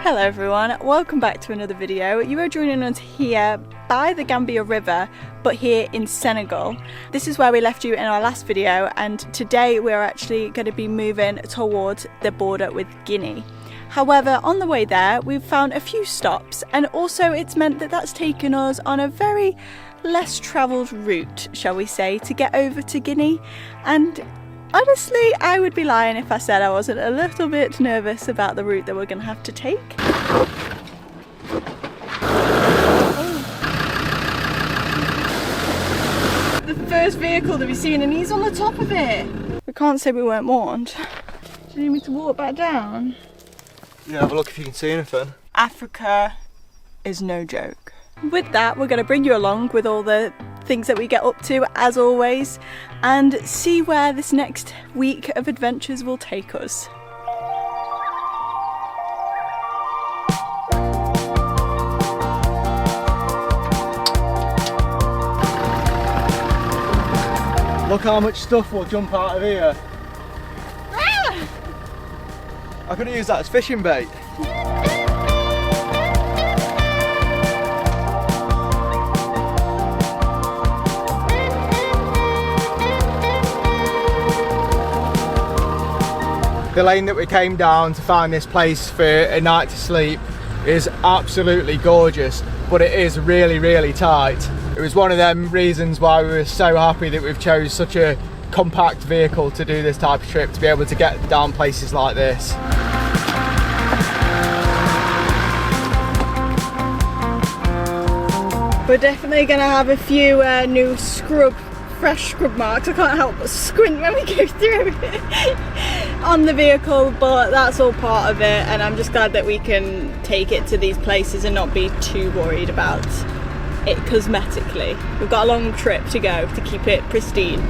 Hello everyone, welcome back to another video. You are joining us here by the Gambia River, but here in Senegal. This is where we left you in our last video, and today we're actually going to be moving towards the border with Guinea. However, on the way there we've found a few stops, and also it's meant that that's taken us on a very less travelled route, shall we say, to get over to Guinea. And honestly, I would be lying if I said I wasn't a little bit nervous about the route that we're going to have to take. Oh. The first vehicle that we've seen, and he's on the top of it. We can't say we weren't warned. Do you need me to walk back down? Yeah, have a look if you can see anything. Africa is no joke. With that, we're going to bring you along with all the things that we get up to, as always, and see where this next week of adventures will take us. Look how much stuff will jump out of here. Ah! I could have used that as fishing bait. The lane that we came down to find this place for a night to sleep is absolutely gorgeous, but it is really, really tight. It was one of them reasons why we were so happy that we've chose such a compact vehicle to do this type of trip, to be able to get down places like this. We're definitely going to have a few new fresh scrub marks. I can't help but squint when we go through on the vehicle, but that's all part of it, and I'm just glad that we can take it to these places and not be too worried about it cosmetically. We've got a long trip to go to keep it pristine.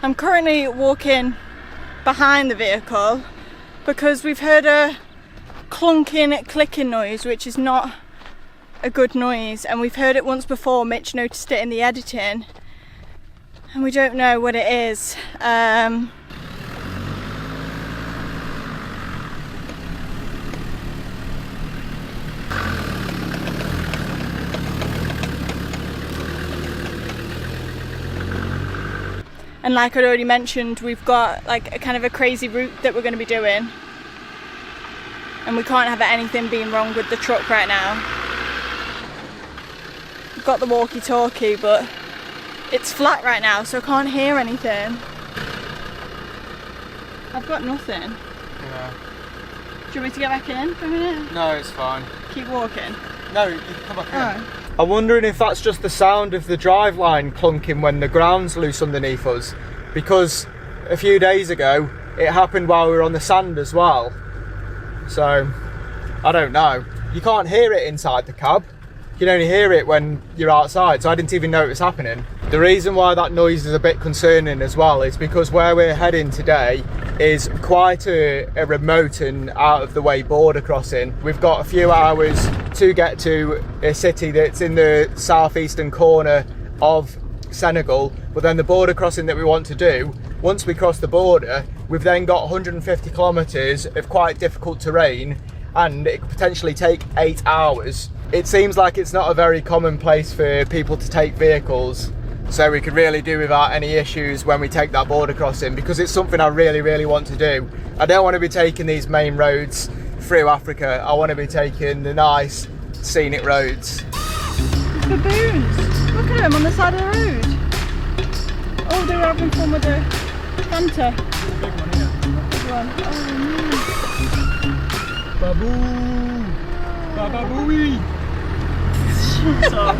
I'm currently walking behind the vehicle because we've heard a clunking, clicking noise, which is not a good noise, and we've heard it once before. Mitch noticed it in the editing, and we don't know what it is. And like I'd already mentioned, we've got like a kind of a crazy route that we're going to be doing, and we can't have anything being wrong with the truck right now. We've got the walkie-talkie, but it's flat right now, so I can't hear anything. I've got nothing. Yeah. Do you want me to get back in for a minute? No, it's fine. Keep walking? No, you can come back in. Oh. I'm wondering if that's just the sound of the driveline clunking when the ground's loose underneath us, because a few days ago it happened while we were on the sand as well. So I don't know. You can't hear it inside the cab. You can only hear it when you're outside, so I didn't even know it was happening. The reason why that noise is a bit concerning as well is because where we're heading today is quite a remote and out of the way border crossing. We've got a few hours to get to a city that's in the southeastern corner of Senegal, but then the border crossing that we want to do, once we cross the border, we've then got 150 kilometres of quite difficult terrain, and it could potentially take 8 hours. It seems like it's not a very common place for people to take vehicles, so we could really do without any issues when we take that border crossing, because it's something I really, really want to do. I don't want to be taking these main roads through Africa. I want to be taking the nice scenic roads. Baboons! Look at them on the side of the road. Oh, they were having fun with the Fanta. Big one, yeah. Big one. Oh, Baboo! Bababooey! shut up.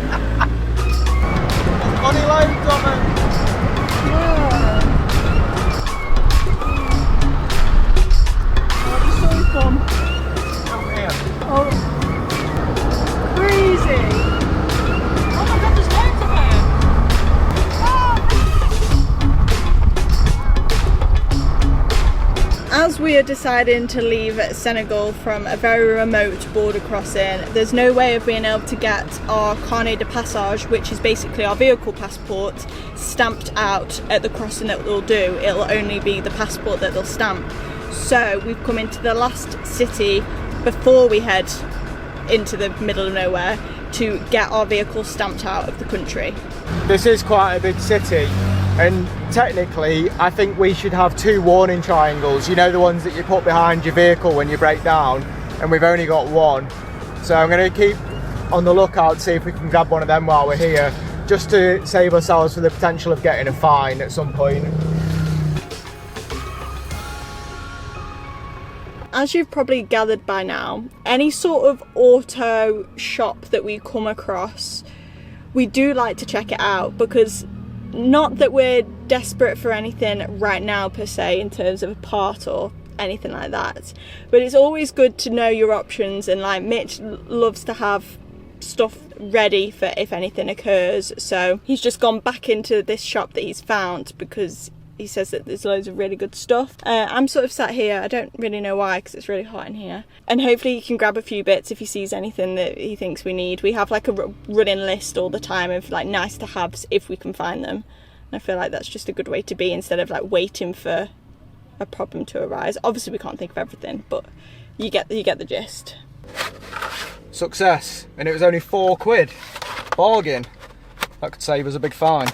Only loads of them! Yeah. What are you showing from? Come here. Oh. We're as we are deciding to leave Senegal from a very remote border crossing, there's no way of being able to get our carnet de passage, which is basically our vehicle passport, stamped out at the crossing that we'll do. It'll only be the passport that they'll stamp. So we've come into the last city before we head into the middle of nowhere to get our vehicle stamped out of the country. This is quite a big city, and technically I think we should have 2 warning triangles, you know, the ones that you put behind your vehicle when you break down, and we've only got 1. So I'm going to keep on the lookout to see if we can grab one of them while we're here, just to save ourselves from the potential of getting a fine at some point. As you've probably gathered by now, any sort of auto shop that we come across, we do like to check it out, because not that we're desperate for anything right now per se in terms of a part or anything like that, but it's always good to know your options. And like, Mitch loves to have stuff ready for if anything occurs, so he's just gone back into this shop that he's found because he says that there's loads of really good stuff. I'm sort of sat here, I don't really know why, because it's really hot in here, and hopefully he can grab a few bits if he sees anything that he thinks we need. We have like a running list all the time of like nice to haves if we can find them, and I feel like that's just a good way to be, instead of like waiting for a problem to arise. Obviously we can't think of everything, but you get the gist. Success, and it was only £4. Bargain. That could save us a big fine.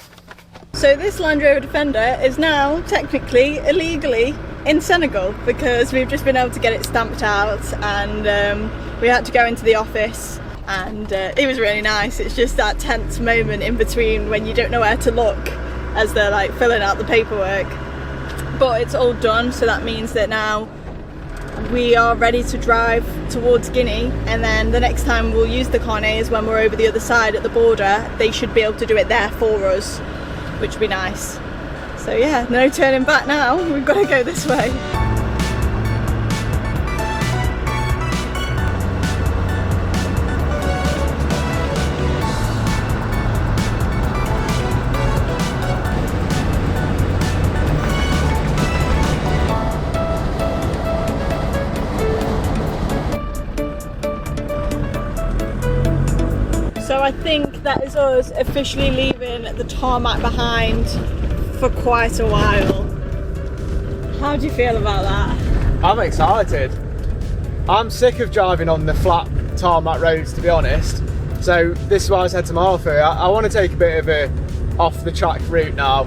So this Land Rover Defender is now technically illegally in Senegal, because we've just been able to get it stamped out, and we had to go into the office, and it was really nice. It's just that tense moment in between when you don't know where to look as they're like filling out the paperwork, but it's all done. So that means that now we are ready to drive towards Guinea, and then the next time we'll use the carnet is when we're over the other side at the border. They should be able to do it there for us, which would be nice. So yeah, no turning back now, we've got to go this way. So I think that is us officially leaving the tarmac behind for quite a while. How do you feel about that? I'm excited. I'm sick of driving on the flat tarmac roads, to be honest. So this is why I said to Martha, I want to take a bit of a off the track route now.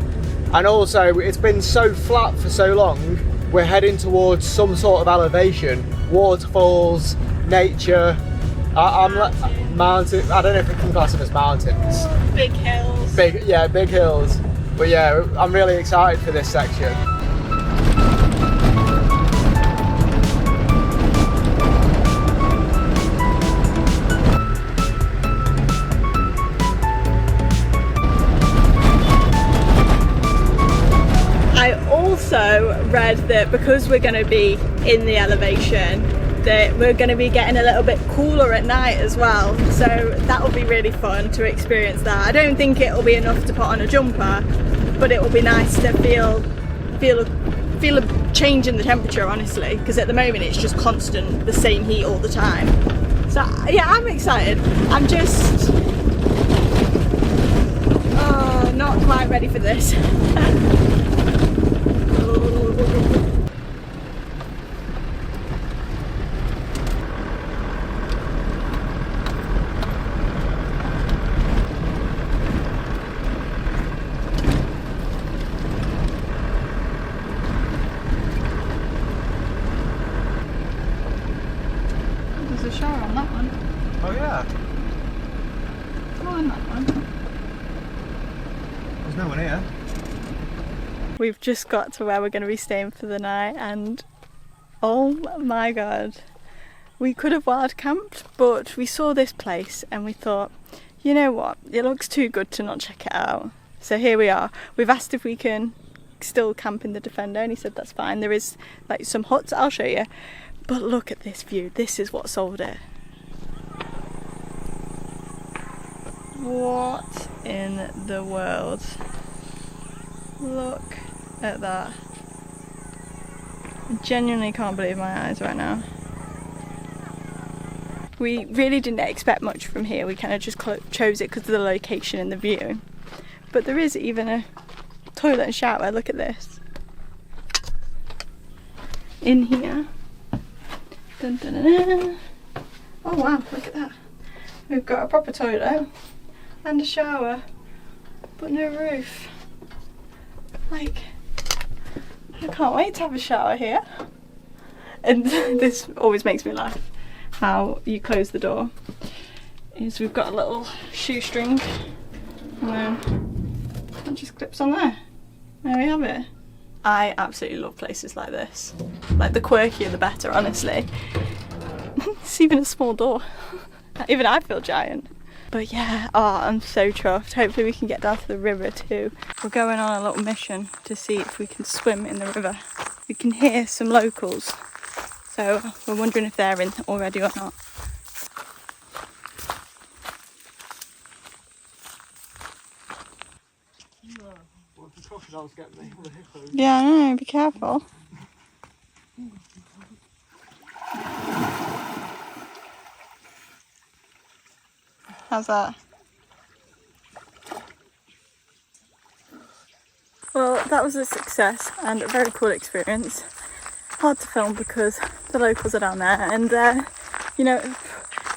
And also, it's been so flat for so long, we're heading towards some sort of elevation, waterfalls, nature. Mountain. I don't know if we can class them as mountains. Big hills. Big hills. But yeah, I'm really excited for this section. I also read that because we're going to be in the elevation, that we're going to be getting a little bit cooler at night as well, so that will be really fun to experience that. I don't think it will be enough to put on a jumper, but it will be nice to feel a change in the temperature, honestly, because at the moment it's just constant, the same heat all the time. So yeah, I'm excited. I'm just not quite ready for this. There's a shower on that one. Oh yeah. Oh, on that one. There's no one here. We've just got to where we're going to be staying for the night, and oh my god, we could have wild camped, but we saw this place and we thought, you know what, it looks too good to not check it out. So here we are. We've asked if we can still camp in the Defender, and he said that's fine. There is like some huts, I'll show you, but look at this view. This is what sold it. What in the world? Look at that. I genuinely can't believe my eyes right now. We really didn't expect much from here. We kind of just chose it because of the location and the view. But there is even a toilet and shower. Look at this. In here. Dun, dun, dun, dun. Oh wow, look at that. We've got a proper toilet and a shower, but no roof. Like, I can't wait to have a shower here. And this always makes me laugh, how you close the door. Is we've got a little shoestring and then it just clips on there. There we have it. I absolutely love places like this. Like, the quirkier the better, honestly. It's even a small door. Even I feel giant. But yeah, oh, I'm so chuffed. Hopefully we can get down to the river too. We're going on a little mission to see if we can swim in the river. We can hear some locals, so we're wondering if they're in already or not. Yeah, I know, be careful. How's that? Well, that was a success and a very cool experience. Hard to film because the locals are down there and you know,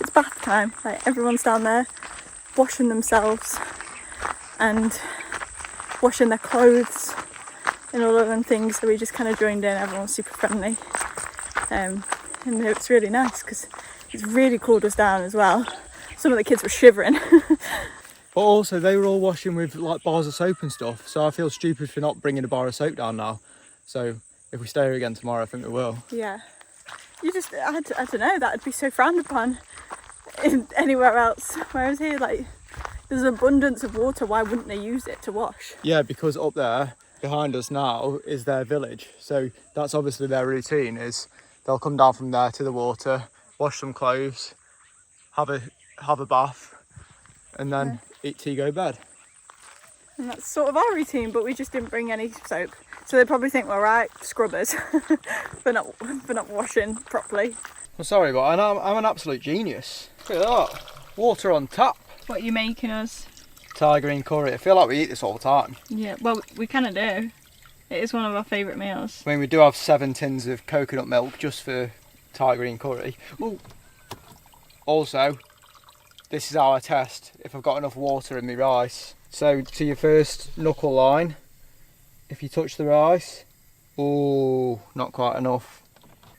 it's bath time. Like, everyone's down there washing themselves and washing their clothes and all of them things, so we just kind of joined in. Everyone's super friendly and it's really nice because it's really cooled us down as well. Some of the kids were shivering. But also, they were all washing with like bars of soap and stuff, so I feel stupid for not bringing a bar of soap down now. So if we stay here again tomorrow, I think we will. Yeah. You just, I don't know, that would be so frowned upon in anywhere else. Whereas here, like, there's an abundance of water, why wouldn't they use it to wash? Yeah, because up there behind us now is their village, so that's obviously their routine. Is they'll come down from there to the water, wash some clothes, have a bath, and then eat tea, go to bed. And that's sort of our routine, but we just didn't bring any soap, so they probably think we're right scrubbers for not washing properly. I'm sorry, but I'm an absolute genius. Look at that, water on tap. What are you making us? Thai green curry. I feel like we eat this all the time. Yeah, well, we kind of do. It is one of our favourite meals. I mean, we do have 7 tins of coconut milk just for Thai green curry. Ooh. Also, this is our test if I've got enough water in my rice. So to your first knuckle line, if you touch the rice, oh, not quite enough.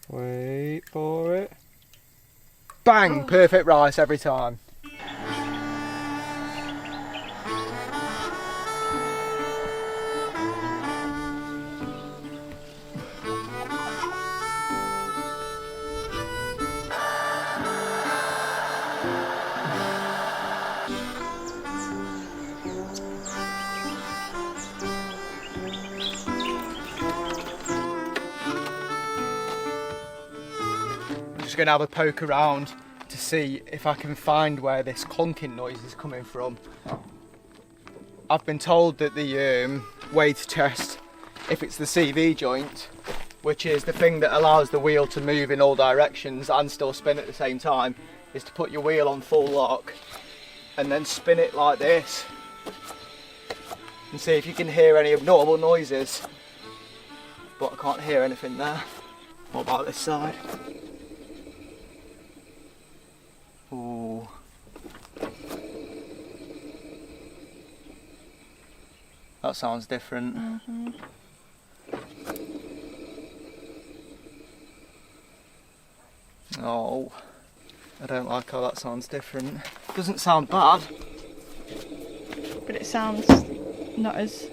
Wait for it. Bang, perfect rice every time. Going to have a poke around to see if I can find where this clunking noise is coming from. I've been told that the way to test if it's the CV joint, which is the thing that allows the wheel to move in all directions and still spin at the same time, is to put your wheel on full lock and then spin it like this and see if you can hear any abnormal noises. But I can't hear anything there. What about this side? Ooh. That sounds different. Mm-hmm. Oh, I don't like how that sounds different. Doesn't sound bad. But it sounds not as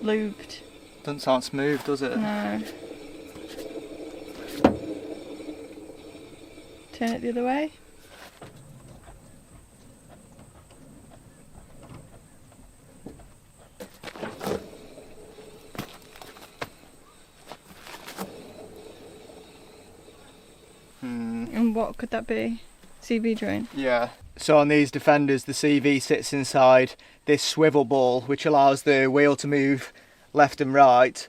lubed. Doesn't sound smooth, does it? No. Turn it the other way. And what could that be? CV joint? Yeah. So on these Defenders, the CV sits inside this swivel ball, which allows the wheel to move left and right.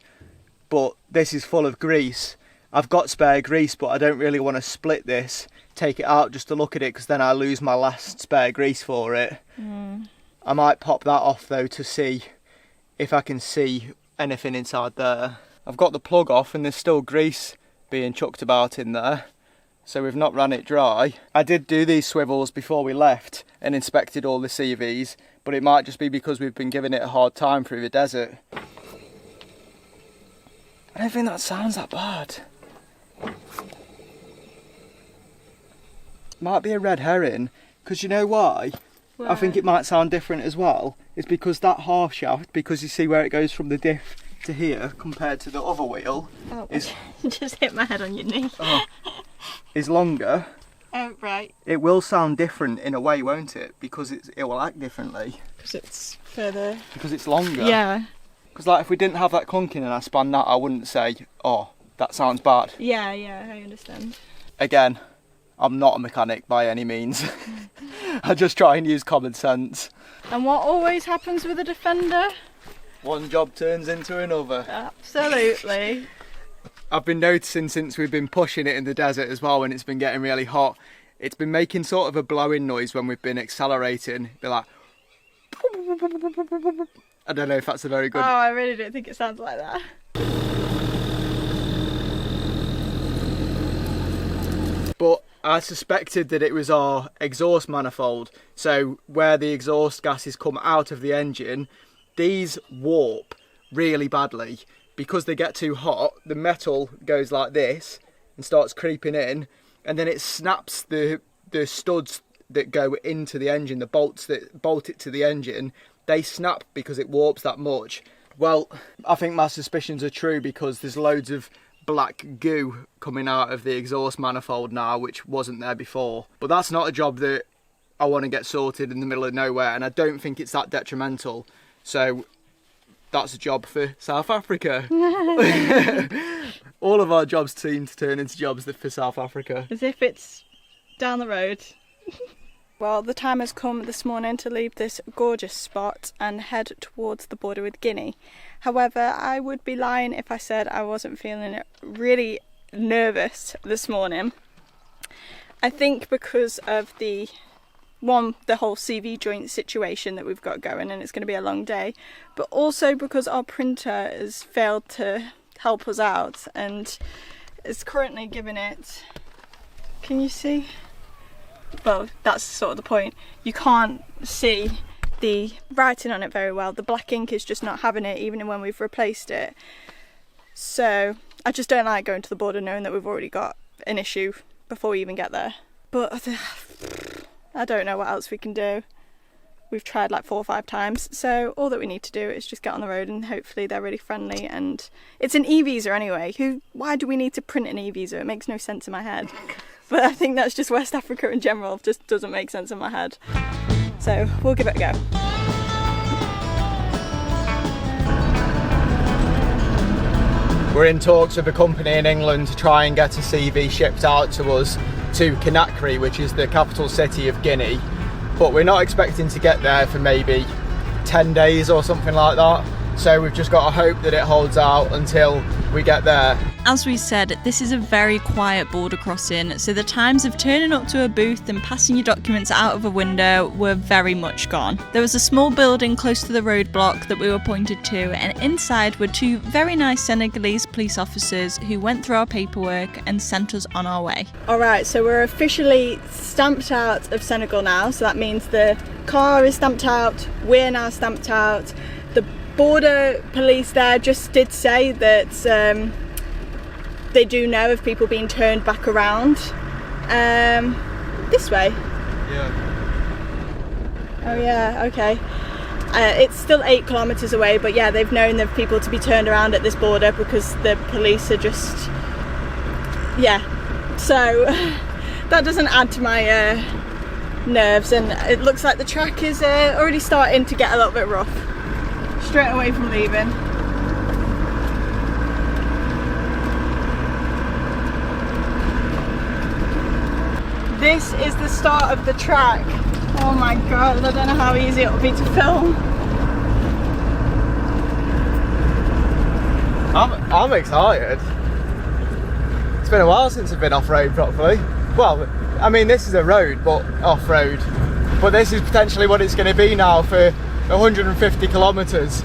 But this is full of grease, I've got spare grease, but I don't really want to split this, take it out just to look at it, because then I lose my last spare grease for it. I might pop that off though to see if I can see anything inside there. I've got the plug off and there's still grease being chucked about in there, so we've not ran it dry. I did do these swivels before we left and inspected all the CVs, but it might just be because we've been giving it a hard time through the desert. I don't think that sounds that bad. Might be a red herring, because you know why? Why? I think it might sound different as well. It's because that half shaft, because you see where it goes from the diff to here compared to the other wheel, is just hit my head on your knee. Is longer. Oh right. It will sound different in a way, won't it? Because it will act differently. Because it's further. Because it's longer. Yeah. Because like if we didn't have that clunking and I span that, I wouldn't say, oh, that sounds bad. Yeah, I understand. Again, I'm not a mechanic by any means. I just try and use common sense. And what always happens with a Defender? One job turns into another. Absolutely. I've been noticing since we've been pushing it in the desert as well, when it's been getting really hot, it's been making sort of a blowing noise when we've been accelerating. Be like, I don't know if that's a very good. Oh, I really don't think it sounds like that. But I suspected that it was our exhaust manifold. So where the exhaust gases come out of the engine, these warp really badly. Because they get too hot, the metal goes like this and starts creeping in, and then it snaps the studs that go into the engine, the bolts that bolt it to the engine, they snap because it warps that much. Well, I think my suspicions are true, because there's loads of black goo coming out of the exhaust manifold now, which wasn't there before. But that's not a job that I want to get sorted in the middle of nowhere, and I don't think it's that detrimental. So that's a job for South Africa. All of our jobs seem to turn into jobs for South Africa. As if it's down the road. Well, the time has come this morning to leave this gorgeous spot and head towards the border with Guinea. However, I would be lying if I said I wasn't feeling really nervous this morning. I think because of the whole CV joint situation that we've got going, and it's going to be a long day, but also because our printer has failed to help us out and is currently giving it, can you see? Well, that's sort of the point. You can't see the writing on it very well. The black ink is just not having it, even when we've replaced it. So I just don't like going to the border knowing that we've already got an issue before we even get there. But I don't know what else we can do. We've tried like 4 or 5 times, so all that we need to do is just get on the road, and hopefully they're really friendly. And it's an e-visa anyway. Why do we need to print an e-visa? It makes no sense in my head. But I think that's just West Africa in general, just doesn't make sense in my head. So we'll give it a go. We're in talks with a company in England to try and get a CV shipped out to us to Conakry, which is the capital city of Guinea. But we're not expecting to get there for maybe 10 days or something like that. So we've just got to hope that it holds out until we get there. As we said, this is a very quiet border crossing, so the times of turning up to a booth and passing your documents out of a window were very much gone. There was a small building close to the roadblock that we were pointed to, and inside were 2 very nice Senegalese police officers who went through our paperwork and sent us on our way. Alright, so we're officially stamped out of Senegal now, so that means the car is stamped out, we're now stamped out. The border police there just did say that they do know of people being turned back around this way. Yeah. Oh yeah, okay. It's still 8 kilometres away, but yeah, they've known of people to be turned around at this border because the police are just, yeah. So that doesn't add to my nerves, and it looks like the track is already starting to get a little bit rough straight away from leaving. This is the start of the track. Oh my god, I don't know how easy it'll be to film. I'm excited. It's been a while since I've been off-road properly. Well, I mean, this is a road, but off-road. But this is potentially what it's going to be now for 150 kilometres.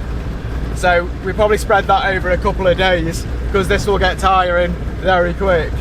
So we probably spread that over a couple of days because this will get tiring very quick.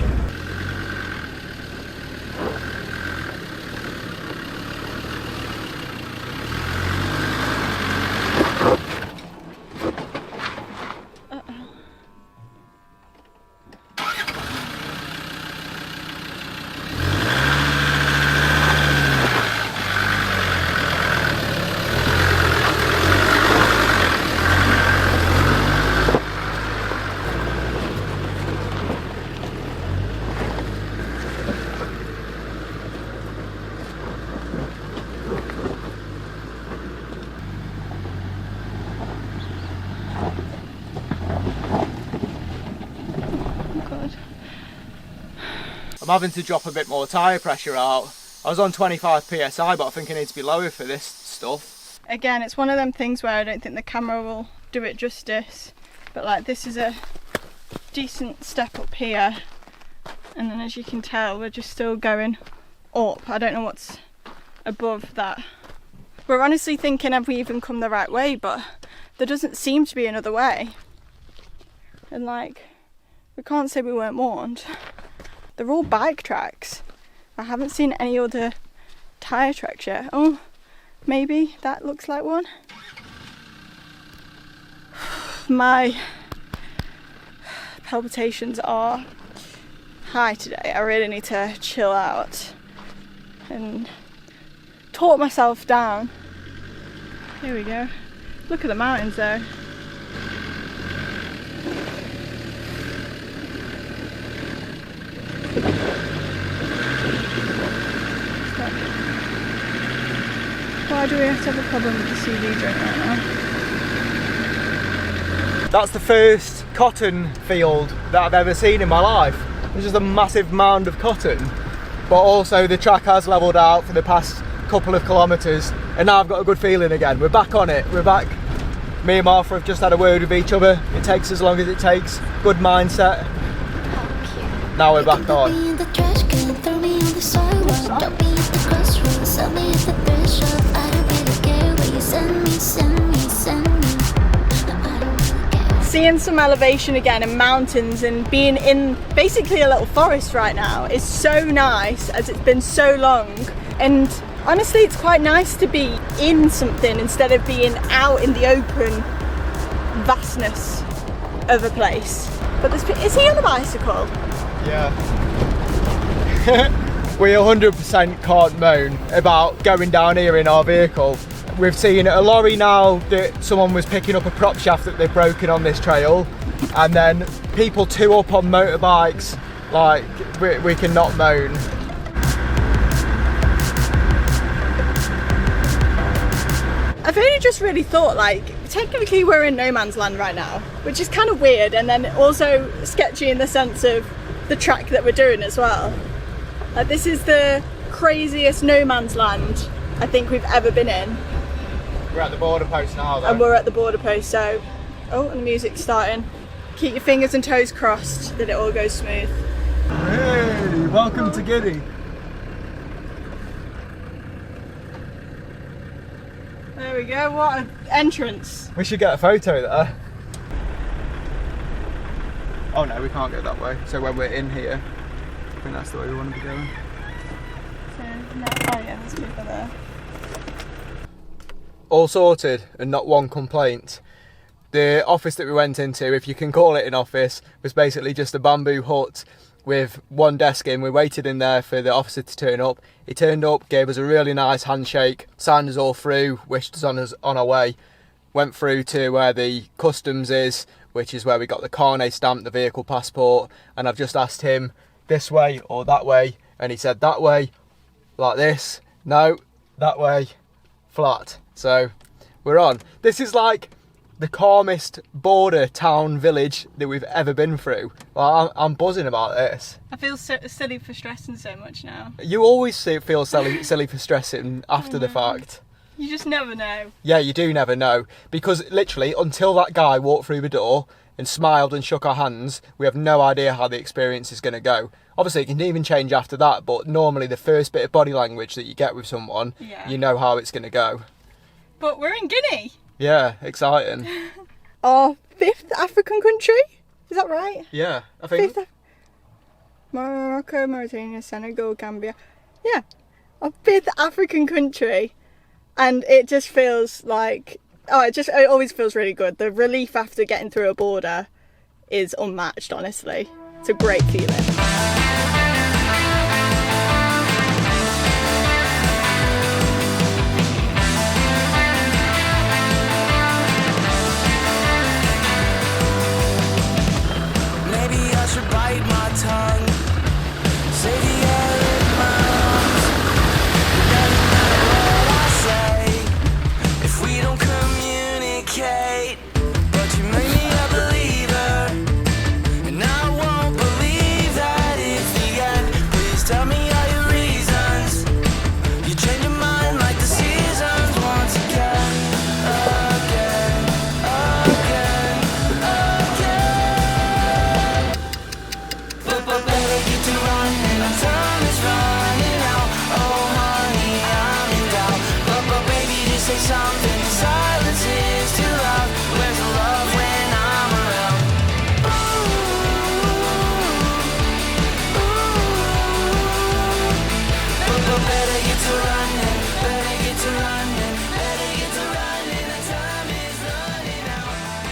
I'm having to drop a bit more tyre pressure out. I was on 25 psi, but I think I need to be lower for this stuff. Again, it's one of them things where I don't think the camera will do it justice, but like this is a decent step up here, and then as you can tell we're just still going up. I don't know what's above that. We're honestly thinking, have we even come the right way? But there doesn't seem to be another way, and like we can't say we weren't warned. They're all bike tracks. I haven't seen any other tyre tracks yet. Oh, maybe that looks like one. My palpitations are high today. I really need to chill out and talk myself down. Here we go. Look at the mountains though. Why do we have to have a problem with the CV drink right now? That's the first cotton field that I've ever seen in my life. There's just a massive mound of cotton, but also the track has levelled out for the past couple of kilometres, and now I've got a good feeling again. We're back on it, we're back. Me and Martha have just had a word with each other. It takes as long as it takes. Good mindset. Now we're back on. Seeing some elevation again and mountains and being in basically a little forest right now is so nice, as it's been so long. And honestly, it's quite nice to be in something instead of being out in the open vastness of a place. But is he on a bicycle? Yeah. We 100% can't moan about going down here in our vehicle. We've seen a lorry now that someone was picking up a prop shaft that they've broken on this trail, and then people two up on motorbikes. Like, we cannot moan. I've only just really thought, like, technically we're in no man's land right now, which is kind of weird, and then also sketchy in the sense of the track that we're doing as well. Like, this is the craziest no man's land I think we've ever been in. We're at the border post now though. And we're at the border post, so... Oh, and the music's starting. Keep your fingers and toes crossed that it all goes smooth. Hey, welcome to Giddy. There we go, what an entrance. We should get a photo there. Oh no, we can't go that way. So when we're in here, I think that's the way we want to be going. So, no, oh yeah, there's people there. All sorted and not one complaint. The office that we went into, if you can call it an office, was basically just a bamboo hut with one desk in. We waited in there for the officer to turn up. He turned up, gave us a really nice handshake, signed us all through, wished us on our way. Went through to where the customs is, which is where we got the carnet stamp, the vehicle passport, and I've just asked him this way or that way, and he said that way, like this, no, that way, flat. So we're on. This is like the calmest border town village that we've ever been through. Well, I'm buzzing about this. I feel so silly for stressing so much now. You always feel silly for stressing after the fact. You just never know. Yeah, you do never know. Because literally, until that guy walked through the door, and smiled and shook our hands, we have no idea how the experience is going to go. Obviously, it can even change after that, but normally the first bit of body language that you get with someone, you know how it's going to go. But we're in Guinea. Yeah, exciting. Our 5th African country? Is that right? Yeah, I think. Morocco, Mauritania, Senegal, Gambia. Yeah, our 5th African country. And it just feels like, it always feels really good. The relief after getting through a border is unmatched, honestly. It's a great feeling.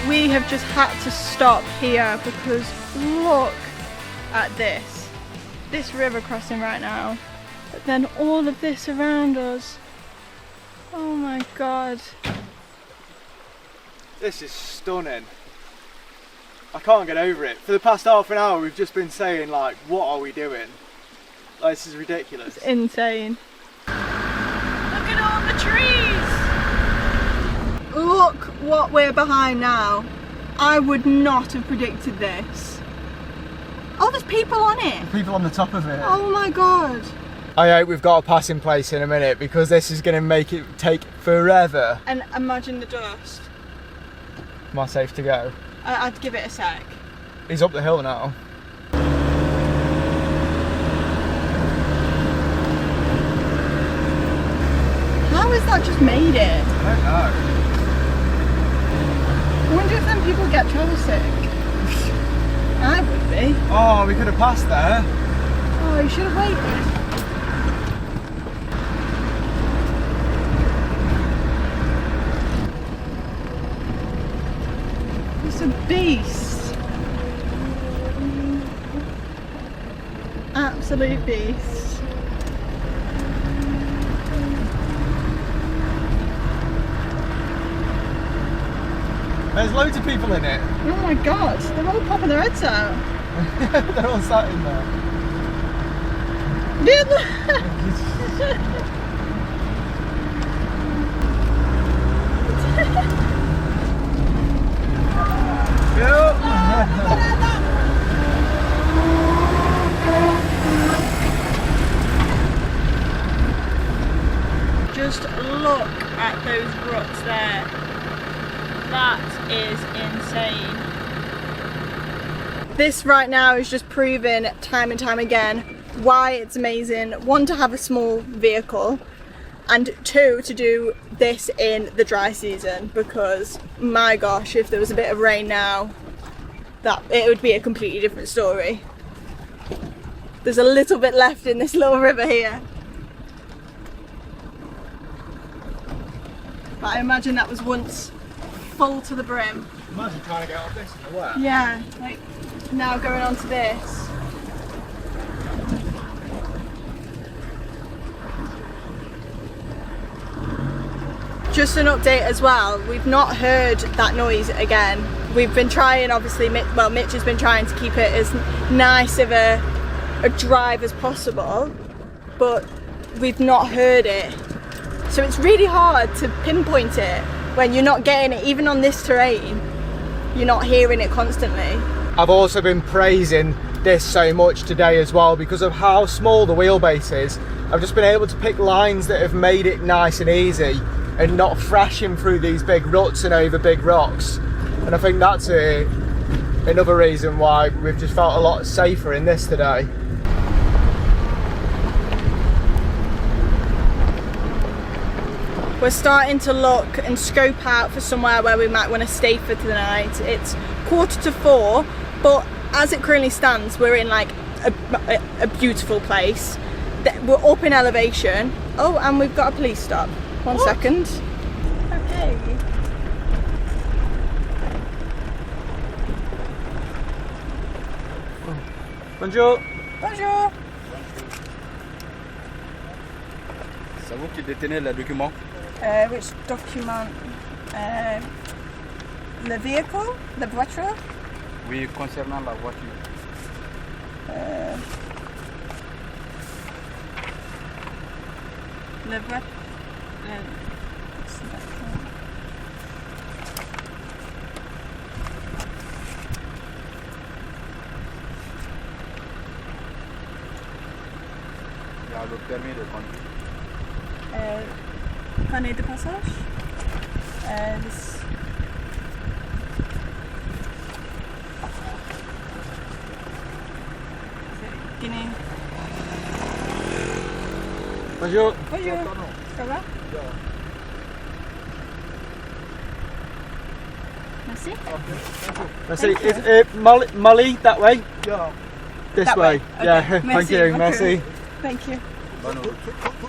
We have just had to stop here because look at this. This river crossing right now, but then all of this around us. Oh my god. This is stunning. I can't get over it. For the past half an hour we've just been saying like, what are we doing? Like, this is ridiculous. It's insane. Look at all the trees! Look what we're behind now. I would not have predicted this. Oh, there's people on it. People on the top of it. Oh my god. I hope we've got a passing place in a minute because this is going to make it take forever. And imagine the dust. Am I safe to go? I'd give it a sec. He's up the hill now. How has that just made it? I don't know. I wonder if then people get travel sick. I would be. Oh, we could have passed there. Oh, you should have waited. It's a beast. Absolute beast. There's loads of people in it. Oh my god, they're all popping their heads out. They're all sat in there. Just look at those ruts there. That is insane. This right now is just proven time and time again why it's amazing, one, to have a small vehicle, and two, to do this in the dry season, because my gosh, if there was a bit of rain now, that it would be a completely different story. There's a little bit left in this little river here. But I imagine that was once full to the brim. Imagine trying to get off this in the wet. Yeah, like now going on to this. Just an update as well, we've not heard that noise again. We've been trying, obviously, Mitch has been trying to keep it as nice of a drive as possible, but we've not heard it. So it's really hard to pinpoint it when you're not getting it, even on this terrain, you're not hearing it constantly. I've also been praising this so much today as well because of how small the wheelbase is. I've just been able to pick lines that have made it nice and easy and not thrashing through these big ruts and over big rocks. And I think that's a another reason why we've just felt a lot safer in this today. We're starting to look and scope out for somewhere where we might want to stay for the night. It's 3:45, but as it currently stands, we're in like a beautiful place. We're up in elevation. Oh, and we've got a police stop. One second. Okay. Bonjour. Bonjour. C'est vous qui détenez les documents? Which document? Le vehicle? La voiture? Oui, concernant la voiture. Le voiture. Il y a le permis de conduire. Carnet de passage? This. Guinée. Bonjour. Bonjour. Ça va? Merci. Merci. Is Molly that way? Yeah. This That way. way. Okay. Yeah. Thank Merci you. beaucoup. Merci. Thank you.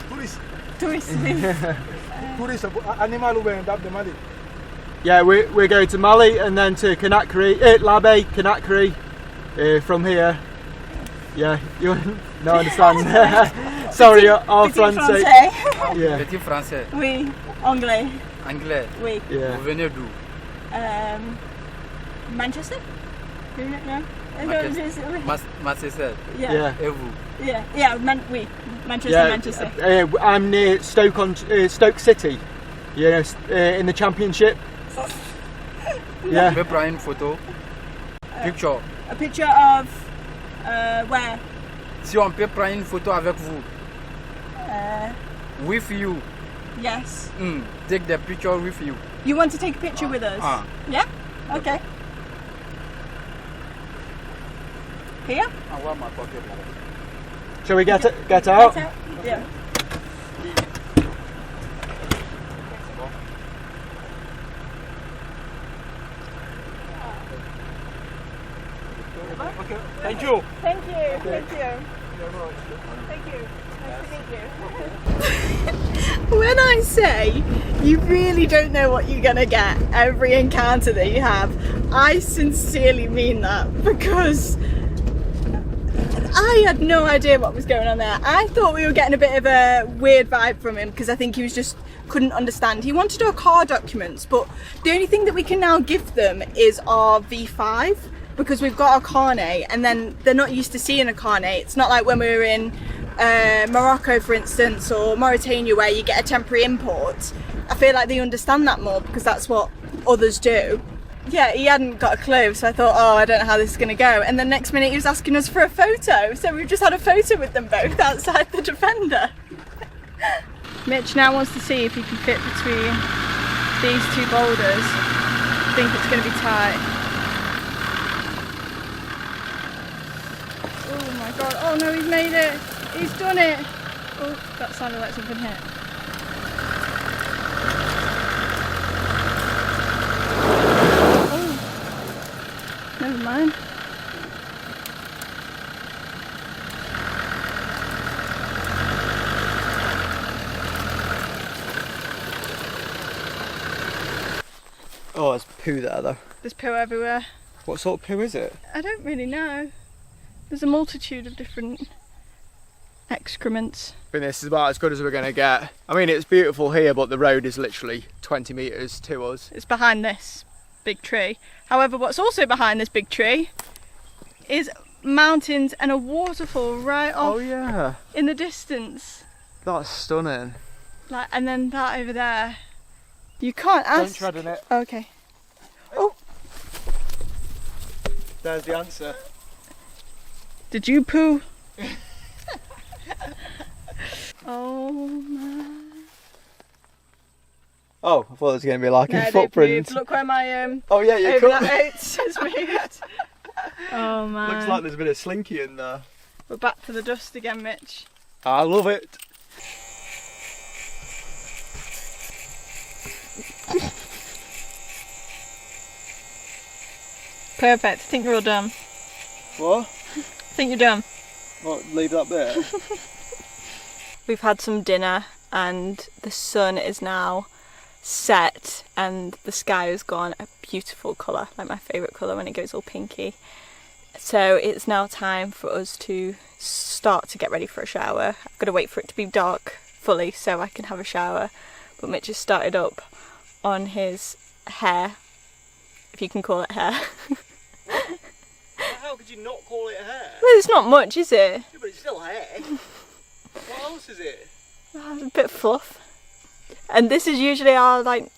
Tourist. Tourist. Tourist. Animal over and the Mali. Yeah, we're going to Mali and then to Conakry, Labé, Conakry, from here. Yeah, you no understand. Sorry, our Petit Francais. français. Yeah, Petit français, Oui. Anglais. anglais. Oui. yeah. Vous venez d'où? Manchester? No? Manchester. Oui. Manchester. Yeah. Yeah. Et vous? Yeah. Oui. Manchester, Yeah, Manchester. I'm near Stoke City. You know, in the Championship. Je Yeah. peux prendre une photo? Picture. A picture of where? Si on peut prendre une photo avec vous. With you. Yes. Take the picture with you. You want to take a picture with us? Ah. Yeah? Okay. Here? Envoie ma pocket là. Shall we get out? Get out? Yeah. Okay. Thank you. Thank you. Thank you. Thank you. Nice to meet you. When I say you really don't know what you're gonna get every encounter that you have, I sincerely mean that, because I had no idea what was going on there. I thought we were getting a bit of a weird vibe from him because I think he was just couldn't understand. He wanted our car documents, but the only thing that we can now give them is our V5, because we've got our carnet, and then they're not used to seeing a carnet. It's not like when we were in Morocco, for instance, or Mauritania, where you get a temporary import. I feel like they understand that more because that's what others do. Yeah, he hadn't got a clue, so I thought, oh, I don't know how this is going to go. And the next minute he was asking us for a photo, so we've just had a photo with them both outside the Defender. Mitch now wants to see if he can fit between these two boulders. I think it's going to be tight. Oh my god, oh no, he's made it! He's done it! Oh, that sounded like something hit. Never mind. Oh, there's poo there though. There's poo everywhere. What sort of poo is it? I don't really know. There's a multitude of different excrements. I think this is about as good as we're going to get. I mean, it's beautiful here, but the road is literally 20 metres to us. It's behind this big tree. However, what's also behind this big tree is mountains and a waterfall right off Oh yeah, in the distance. that's stunning. Like, and then that over there. You can't Don't ask. tread on it. Okay. Oh, There's the answer. did you poo? Oh my. Oh, I thought it was going to be like No, a they've footprint. moved. Look where my Oh yeah, you overnight could. oats has moved. Oh man. Looks like there's a bit of slinky in there. We're back to the dust again, Mitch. I love it. Perfect. I think you're all done. What? I think you're done. What, leave that bit? We've had some dinner and the sun is now set and the sky has gone a beautiful colour, like my favourite colour when it goes all pinky. So it's now time for us to start to get ready for a shower. I've got to wait for it to be dark fully so I can have a shower. But Mitch has started up on his hair, if you can call it hair. How could you not call it hair? Well, it's not much, is it? Yeah, but it's still hair. What else is it? Oh, a bit of fluff. And this is usually our like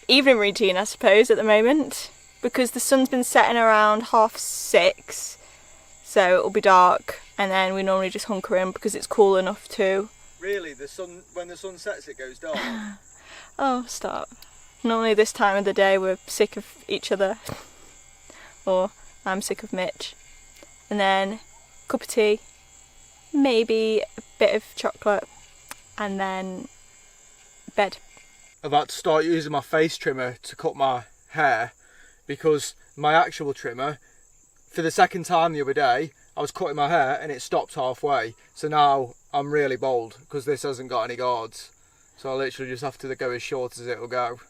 evening routine, I suppose, at the moment, because the sun's been setting around 6:30, so it'll be dark, and then we normally just hunker in because it's cool enough to. Really, the sun, when the sun sets, it goes dark. Oh, stop. Normally this time of the day we're sick of each other, or I'm sick of Mitch, and then cup of tea, maybe a bit of chocolate, and then bed. I've had to start using my face trimmer to cut my hair because my actual trimmer, for the second time the other day, I was cutting my hair and it stopped halfway. So now I'm really bold because this hasn't got any guards. So I literally just have to go as short as it'll go.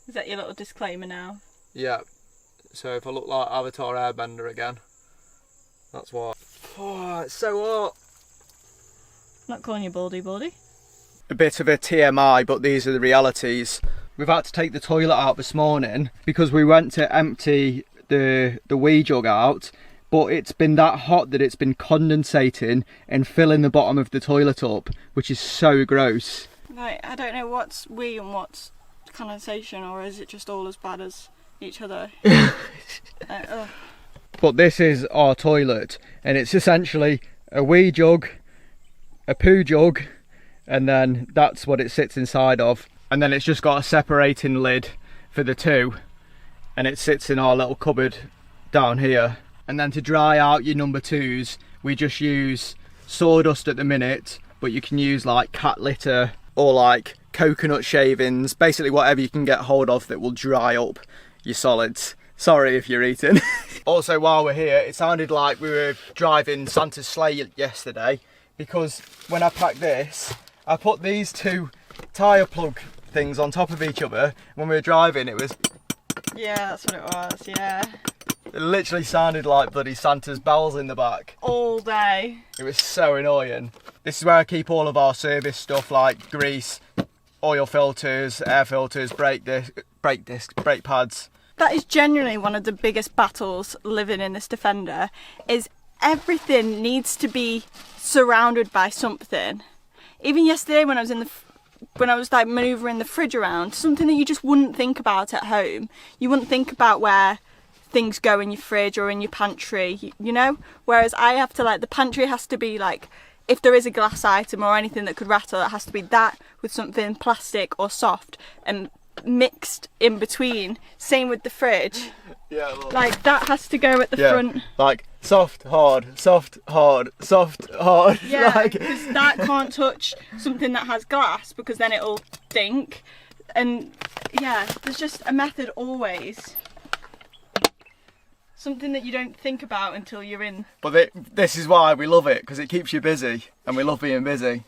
Is that your little disclaimer now? Yeah. So if I look like Avatar Airbender again, that's why. Oh, it's so hot. I'm not calling you baldy. A bit of a TMI, but these are the realities. We've had to take the toilet out this morning because we went to empty the wee jug out, but it's been that hot that it's been condensating and filling the bottom of the toilet up, which is so gross. Right, I don't know what's wee and what's condensation, or is it just all as bad as each other? But this is our toilet, and it's essentially a wee jug, a poo jug, and then that's what it sits inside of. And then it's just got a separating lid for the two, and it sits in our little cupboard down here. And then to dry out your number twos, we just use sawdust at the minute, but you can use like cat litter or like coconut shavings, basically whatever you can get hold of that will dry up your solids. Sorry if you're eating. Also, while we're here, it sounded like we were driving Santa's sleigh yesterday, because when I packed this, I put these two tyre plug things on top of each other. When we were driving, it was... Yeah, that's what it was, yeah. It literally sounded like bloody Santa's bells in the back. All day. It was so annoying. This is where I keep all of our service stuff, like grease, oil filters, air filters, brake pads. That is genuinely one of the biggest battles living in this Defender, is everything needs to be surrounded by something. Even yesterday when I was like manoeuvring the fridge around, something that you just wouldn't think about at home. You wouldn't think about where things go in your fridge or in your pantry, you know? Whereas I have to, like, the pantry has to be like, if there is a glass item or anything that could rattle, it has to be that with something plastic or soft and mixed in between. Same with the fridge. Yeah, look. Like, that has to go at the front. Like soft, hard, soft, hard, soft, hard. Yeah, like... because that can't touch something that has glass, because then it'll stink. And yeah, there's just a method always. Something that you don't think about until you're in. But this is why we love it, because it keeps you busy, and we love being busy.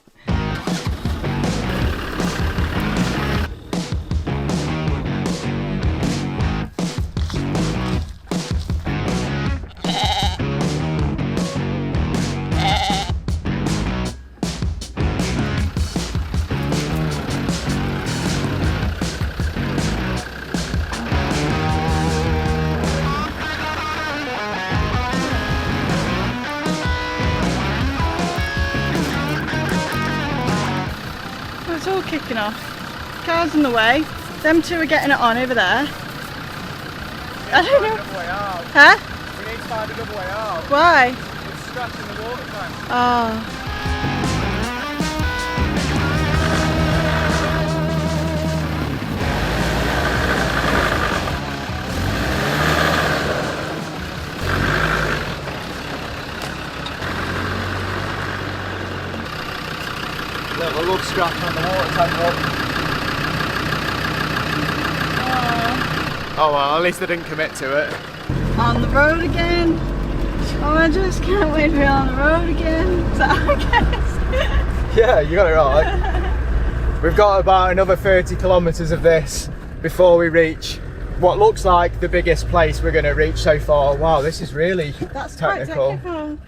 It's all kicking off. Car's in the way. Them two are getting it on over there. I don't know. Huh? We need to find another way out. Why? It's scratching the water tank. Oh. Little love scrap on the water tank up. Oh well, at least they didn't commit to it. On the road again. Oh, I just can't wait to be on the road again. Is that okay? Yeah, you got it right. We've got about another 30 kilometres of this before we reach what looks like the biggest place we're going to reach so far. Wow, this is really That's technical. quite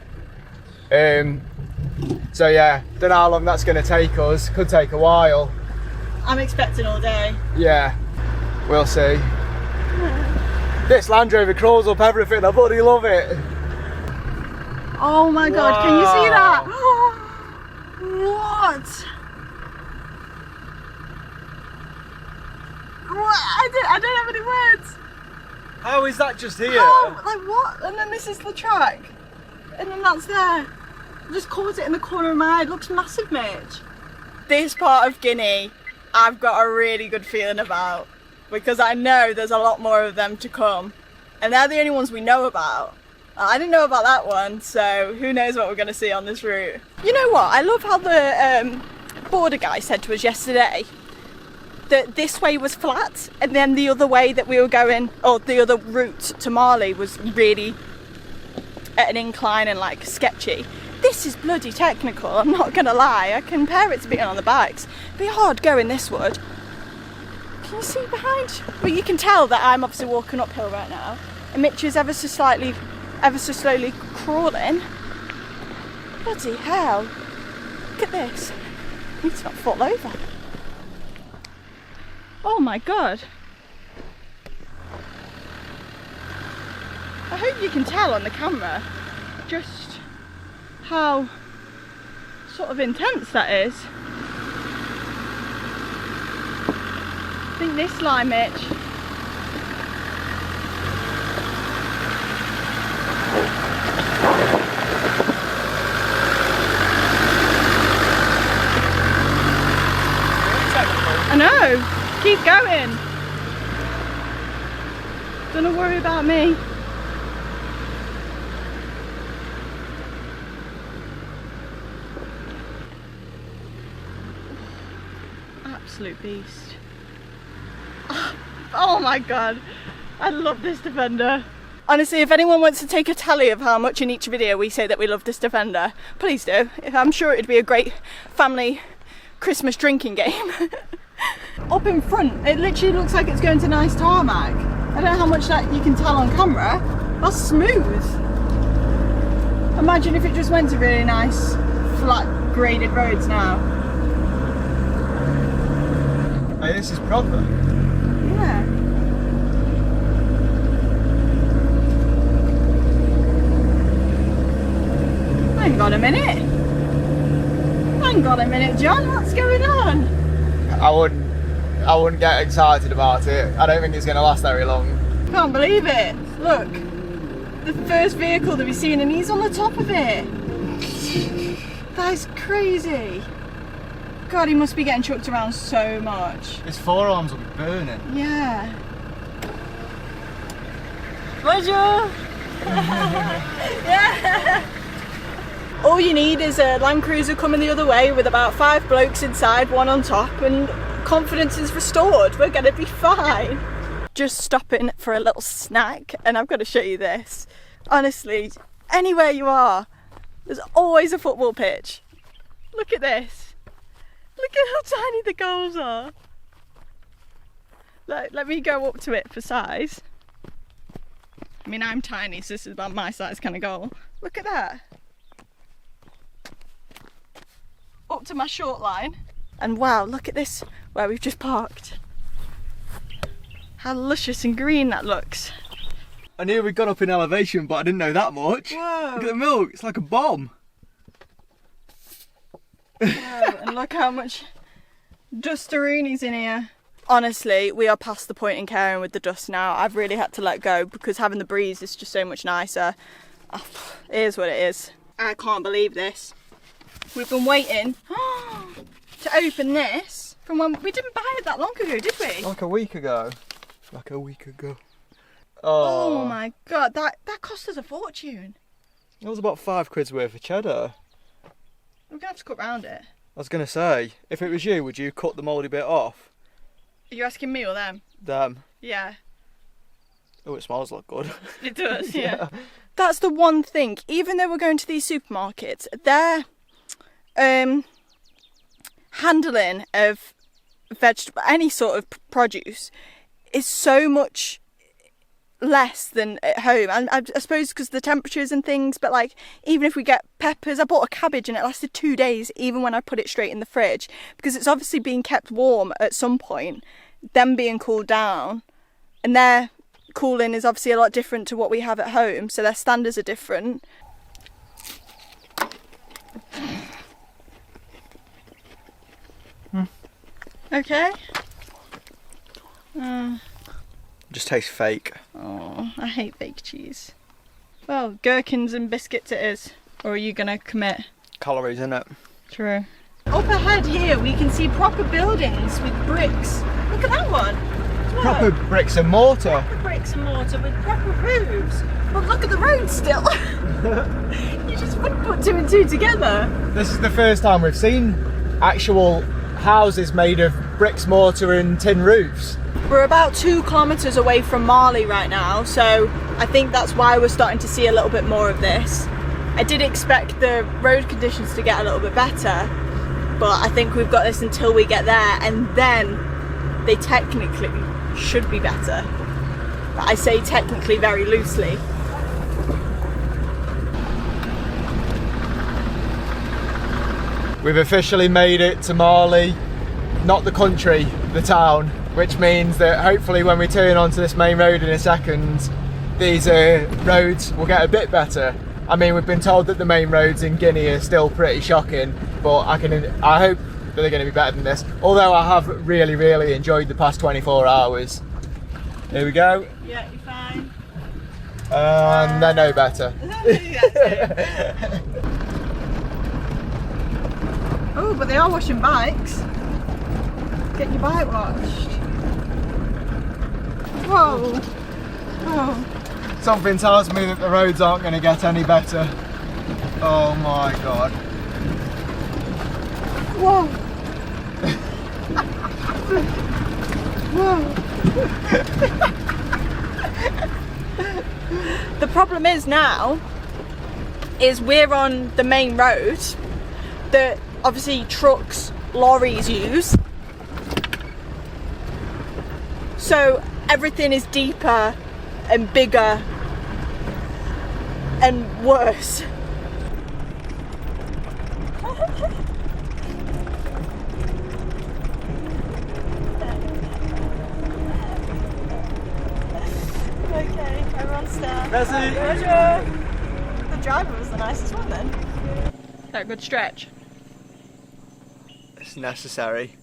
technical. So yeah, don't know how long that's going to take us. Could take a while. I'm expecting all day. Yeah, we'll see. This Land Rover crawls up everything. I bloody love it. Oh my god, can you see that? What? I don't have any words. How is that just here? Oh, like what? And then this is the track. And then that's there. I just caught it in the corner of my eye. It looks massive, Mitch. This part of Guinea, I've got a really good feeling about, because I know there's a lot more of them to come. And they're the only ones we know about. I didn't know about that one, so who knows what we're going to see on this route. You know what? I love how the border guy said to us yesterday that this way was flat, and then the other way that we were going, or the other route to Mali, was really at an incline and like sketchy. This is bloody technical, I'm not going to lie. I compare it to being on the bikes. It'd be hard going this wood. Can you see behind? Well, you can tell that I'm obviously walking uphill right now, and Mitch is ever so slowly crawling. Bloody hell. Look at this. I need to not fall over. Oh my god. I hope you can tell on the camera just how sort of intense that is. I think this line, Mitch. I know. Keep going. Don't worry about me. Absolute beast. Oh my god. I love this Defender. Honestly, if anyone wants to take a tally of how much in each video we say that we love this Defender, please do. I'm sure it'd be a great family Christmas drinking game. Up in front, it literally looks like it's going to nice tarmac. I don't know how much that you can tell on camera. That's smooth. Imagine if it just went to really nice, flat, graded roads now. Hey, this is proper. Yeah. Hang on a minute. Hang on a minute, John. What's going on? I wouldn't get excited about it. I don't think it's going to last very long. Can't believe it. Look, the first vehicle that we've seen, and he's on the top of it. That is crazy. God, he must be getting chucked around so much. His forearms will be burning. Yeah. Bonjour. Yeah. All you need is a Land Cruiser coming the other way with about 5 blokes inside, one on top, and confidence is restored. We're gonna be fine. Just stopping for a little snack, and I've got to show you this. Honestly, anywhere you are, there's always a football pitch. Look at this. Look at how tiny the goals are. Let me go up to it for size. I mean, I'm tiny, so this is about my size kind of goal. Look at that. Up to my short line. And wow, look at this, where we've just parked. How luscious and green that looks. I knew we'd gone up in elevation, but I didn't know that much. Whoa. Look at the milk, it's like a bomb. Whoa, and look how much dusterooni's in here. Honestly, we are past the point in caring with the dust now. I've really had to let go because having the breeze is just so much nicer. Oh, it is what it is. I can't believe this. We've been waiting to open this from when we didn't buy it that long ago, did we? Like a week ago. Like a week ago. Oh my god, that cost us a fortune. It was about £5 worth of cheddar. We're gonna have to cut round it. was going to say, if it was you, would you cut the mouldy bit off? Are you asking me or them? Them. Yeah. Oh, it smells like good. It does, yeah. That's the one thing. Even though we're going to these supermarkets, their handling of vegetable, any sort of produce, is so much less than at home. And I suppose because the temperatures and things, but like even if we get peppers, I bought a cabbage and it lasted 2 days even when I put it straight in the fridge, because it's obviously being kept warm at some point, them being cooled down, and their cooling is obviously a lot different to what we have at home, so their standards are different. Okay. Just tastes fake. Oh, I hate fake cheese. Well, gherkins and biscuits it is. Or are you gonna commit? Calories, innit? True. Up ahead here we can see proper buildings with bricks. Look at that one. Look. Proper bricks and mortar. Proper bricks and mortar with proper roofs. But look at the road still. You just wouldn't put two and two together. This is the first time we've seen actual houses made of bricks, mortar and tin roofs. We're about 2 kilometres away from Marley right now, so I think that's why we're starting to see a little bit more of this. I did expect the road conditions to get a little bit better, but I think we've got this until we get there, and then they technically should be better. But I say technically very loosely. We've officially made it to Marley, not the country, the town, which means that hopefully when we turn onto this main road in a second, these roads will get a bit better. I mean, we've been told that the main roads in Guinea are still pretty shocking, but I hope that they're going to be better than this. Although I have really enjoyed the past 24 hours. Here we go. Yeah, you're fine. And they're no better. Oh, but they are washing bikes. Get your bike washed. Whoa. Whoa. Something tells me that the roads aren't going to get any better. Oh my god. Whoa. Whoa. The problem is now, is we're on the main road that obviously trucks, lorries use. So everything is deeper and bigger and worse. Okay, everyone's stand. Merci. Bonjour. The driver was the nicest one then. That a good stretch? It's necessary.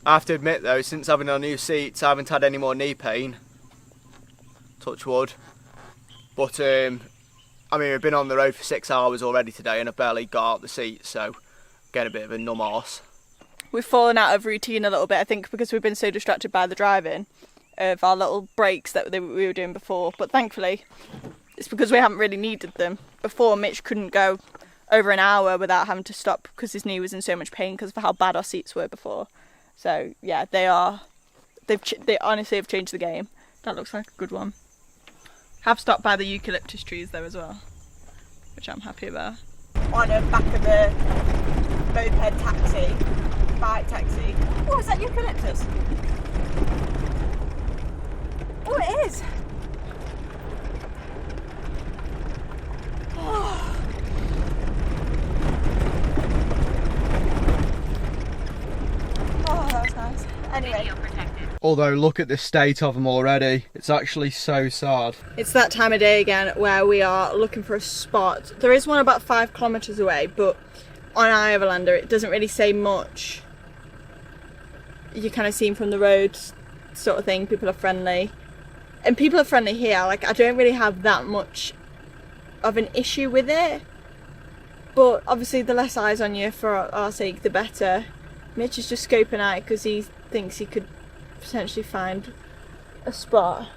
I have to admit though, since having our new seats, I haven't had any more knee pain. Touch wood. But I mean, we've been on the road for 6 hours already today and I barely got out the seat, so getting a bit of a numb arse. We've fallen out of routine a little bit, I think, because we've been so distracted by the driving of our little breaks that we were doing before. But thankfully, it's because we haven't really needed them. Before, Mitch couldn't go over an hour without having to stop because his knee was in so much pain because of how bad our seats were before. So yeah, they honestly have changed the game. That looks like a good one. Have stopped by the eucalyptus trees though as well, which I'm happy about. On the back of the moped taxi, bike taxi. Oh, is that eucalyptus? Oh, it is. Oh. Oh, that was nice. Anyway. Although look at the state of them already, it's actually so sad. It's that time of day again where we are looking for a spot. There is one about 5 kilometres away, but on Overlander it doesn't really say much. You kind of see from the road sort of thing, people are friendly. And people are friendly here, like I don't really have that much of an issue with it. But obviously the less eyes on you for our sake, the better. Mitch is just scoping out because he thinks he could potentially find a spot.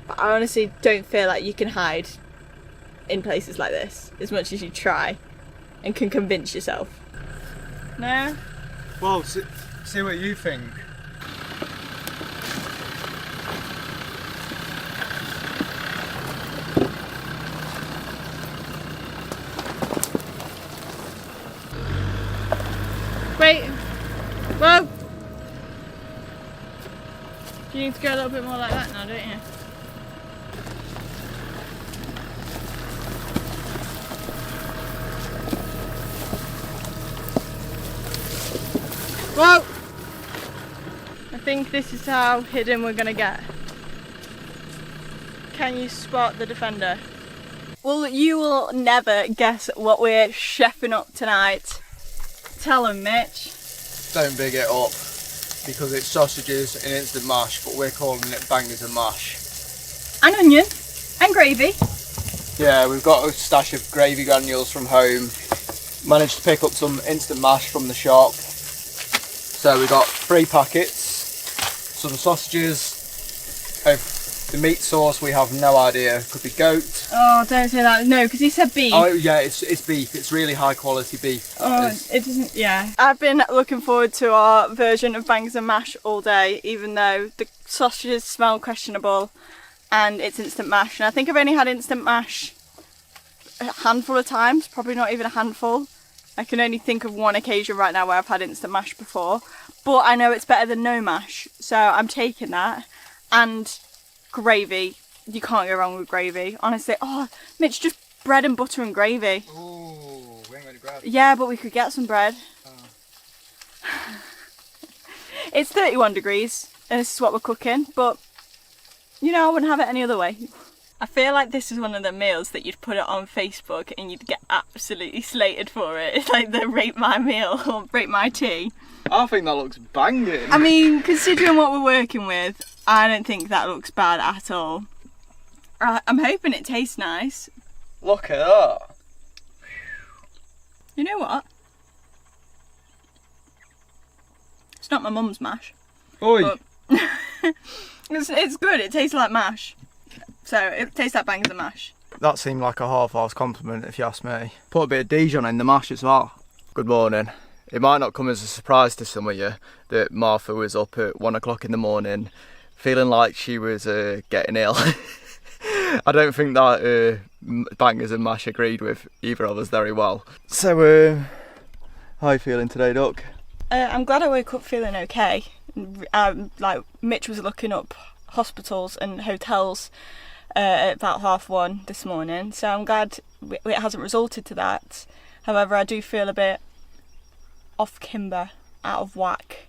But I honestly don't feel like you can hide in places like this as much as you try and can convince yourself. No? Well, see what you think. Wait. Whoa. You need to go a little bit more like that now, don't you? Whoa! I think this is how hidden we're gonna get. Can you spot the defender? Well, you will never guess what we're chefing up tonight. Tell him, Mitch. Don't big it up, because it's sausages and instant mash, but we're calling it bangers and mash. And onion. And gravy. Yeah, we've got a stash of gravy granules from home. Managed to pick up some instant mash from the shop. So we got 3 packets, some sausages, the meat sauce we have no idea, could be goat. Oh, don't say that. No, because he said beef. Oh yeah, it's beef, it's really high quality beef. Oh, it doesn't, yeah. I've been looking forward to our version of bangers and mash all day, even though the sausages smell questionable and it's instant mash. And I think I've only had instant mash a handful of times, probably not even a handful. I can only think of one occasion right now where I've had instant mash before, but I know it's better than no mash, so I'm taking that. And gravy, you can't go wrong with gravy, honestly. Oh, Mitch, just bread and butter and gravy. Ooh, we ain't going to grab it. Yeah, but we could get some bread. It's 31 degrees, and this is what we're cooking, but you know, I wouldn't have it any other way. I feel like this is one of the meals that you'd put it on Facebook and you'd get absolutely slated for it. It's like the rate my meal or rate my tea. I think that looks banging. I mean, considering what we're working with, I don't think that looks bad at all. I'm hoping it tastes nice. Look at that. You know what? It's not my mum's mash. Oi. But it's good, it tastes like mash. So it tastes like bangers and mash. That seemed like a half-arsed compliment if you ask me. Put a bit of Dijon in the mash as well. Good morning. It might not come as a surprise to some of you that Martha was up at 1 o'clock in the morning feeling like she was getting ill. I don't think that bangers and mash agreed with either of us very well. So, how are you feeling today, Duck? I'm glad I woke up feeling okay. Like Mitch was looking up hospitals and hotels at about 1:30 this morning, so I'm glad it hasn't resulted to that. However, I do feel a bit off kimber, out of whack,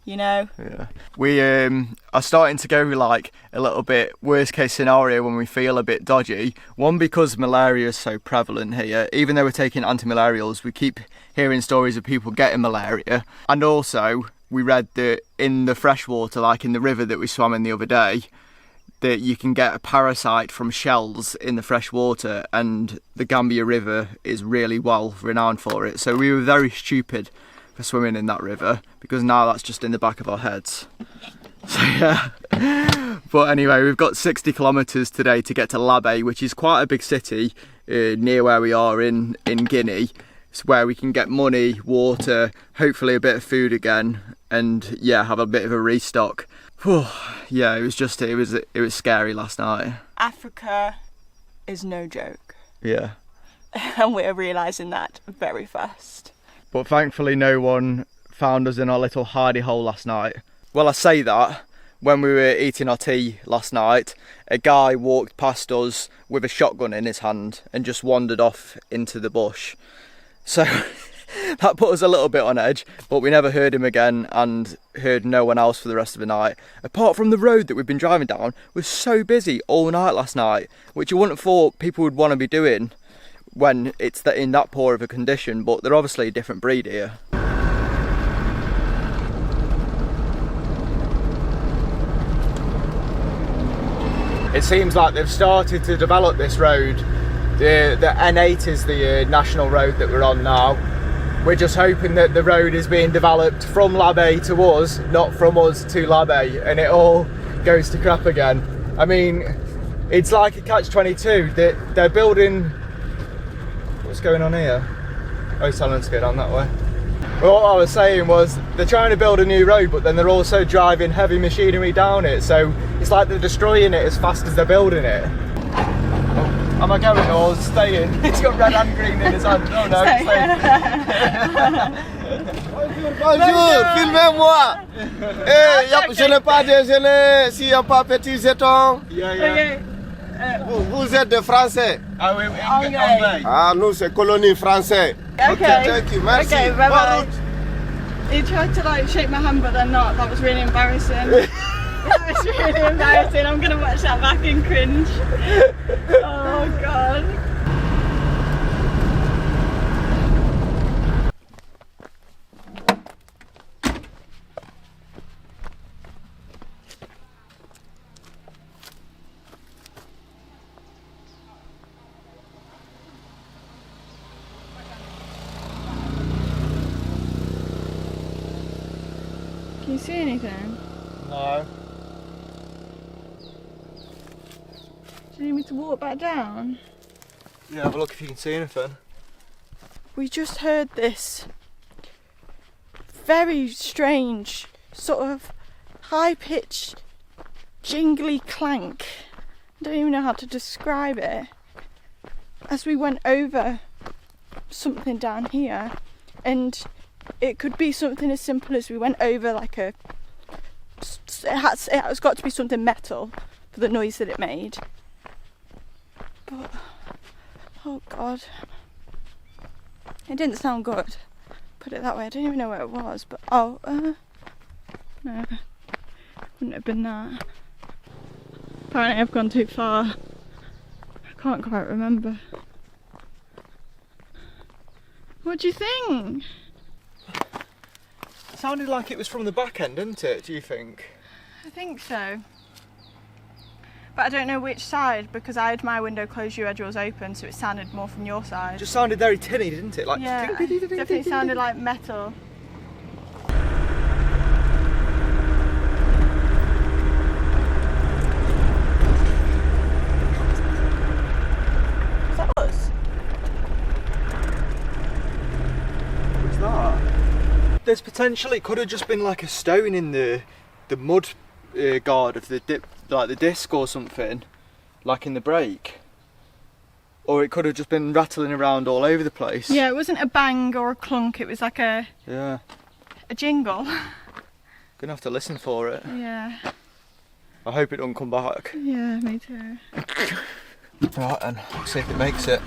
you know? Yeah. We are starting to go like a little bit worst case scenario when we feel a bit dodgy. One, because malaria is so prevalent here. Even though we're taking anti-malarials, we keep hearing stories of people getting malaria. And also, we read that in the freshwater, like in the river that we swam in the other day, that you can get a parasite from shells in the fresh water, and the Gambia River is really well renowned for it. So we were very stupid for swimming in that river, because now that's just in the back of our heads. So yeah. But anyway, we've got 60 kilometres today to get to Labe, which is quite a big city near where we are in Guinea. It's where we can get money, water, hopefully a bit of food again, and yeah, have a bit of a restock. Whew. Yeah, it was scary last night. Africa is no joke. Yeah. And we're realising that very fast. But thankfully no one found us in our little hidey hole last night. Well, I say that, when we were eating our tea last night, a guy walked past us with a shotgun in his hand and just wandered off into the bush. So that put us a little bit on edge, but we never heard him again and heard no one else for the rest of the night. Apart from the road that we've been driving down was so busy all night last night, which you wouldn't have thought people would want to be doing when it's in that poor of a condition, but they're obviously a different breed here. It seems like they've started to develop this road. The N8 is the national road that we're on now. We're just hoping that the road is being developed from Labe to us, not from us to Labe, and it all goes to crap again. I mean, it's like a catch-22. They're building... What's going on here? Oh, he's telling us to go down that way. Well, what I was saying was they're trying to build a new road, but then they're also driving heavy machinery down it, so it's like they're destroying it as fast as they're building it. Oh, am I going or staying? He's got red and green in his hand. Oh no, Bonjour, filmez-moi. Je n'ai pas déjeuné, s'il n'y a pas petit jeton. Yeah. Vous êtes des Français. Oh, Anglais. Ah, nous, c'est colonie française. Okay. Thank you, merci. Okay, bye bye. Bonne He tried to like shake my hand, but then not. That was really embarrassing. That was really embarrassing. I'm gonna watch that back and cringe. Oh god. Can you see anything? No. Do you need me to walk back down? Yeah, have a look if you can see anything. We just heard this very strange, sort of high-pitched, jingly clank. I don't even know how to describe it. As we went over something down here, and it could be something as simple as we went over like it has got to be something metal for the noise that it made. But oh god, it didn't sound good, put it that way. I don't even know where it was, but no, wouldn't have been that. Apparently I've gone too far. I can't quite remember. What do you think? It sounded like it was from the back end, didn't it, do you think? I think so. But I don't know which side, because I had my window closed, you had yours open, so it sounded more from your side. It just sounded very tinny, didn't it? Like yeah, definitely sounded like metal. Is that us? What's that? There's potentially, it could have just been like a stone in the mud guard of the like the disc or something, like in the brake. Or it could have just been rattling around all over the place. Yeah, it wasn't a bang or a clunk, it was like a jingle. Gonna have to listen for it. Yeah. I hope it don't come back. Yeah, me too. Right then, let's see if it makes it.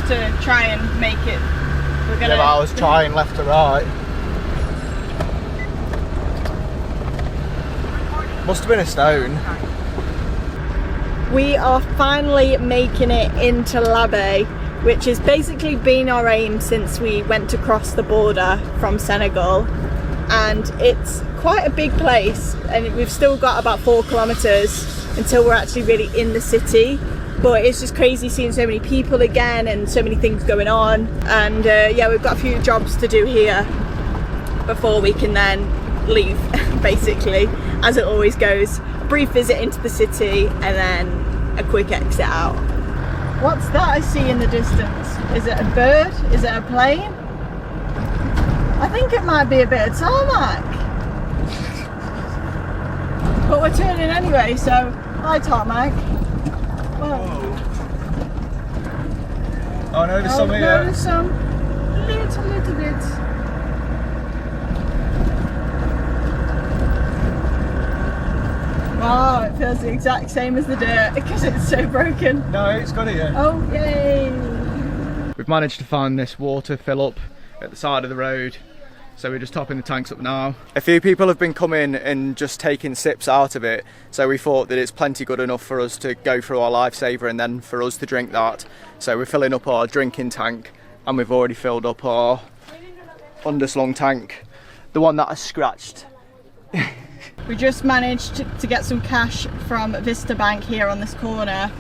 To try and make it. We're gonna. Yeah, but I was trying left to right. Must have been a stone. We are finally making it into Labé, which has basically been our aim since we went to cross the border from Senegal, and it's quite a big place, and we've still got about 4 kilometers until we're actually really in the city. But it's just crazy seeing so many people again and so many things going on, and yeah, we've got a few jobs to do here before we can then leave basically, as it always goes. Brief visit into the city and then a quick exit out. What's that I see in the distance? Is it a bird? Is it a plane? I think it might be a bit of tarmac, but we're turning anyway, so hi tarmac. Oh no, there's some here. No, there's some. Little bit. Wow, it feels the exact same as the dirt because it's so broken. No, it's got it here. Oh, yay! We've managed to find this water fill up at the side of the road, so we're just topping the tanks up now. A few people have been coming and just taking sips out of it, so we thought that it's plenty good enough for us to go through our lifesaver and then for us to drink that. So we're filling up our drinking tank, and we've already filled up our underslung tank, the one that I scratched. We just managed to get some cash from Vista Bank here on this corner,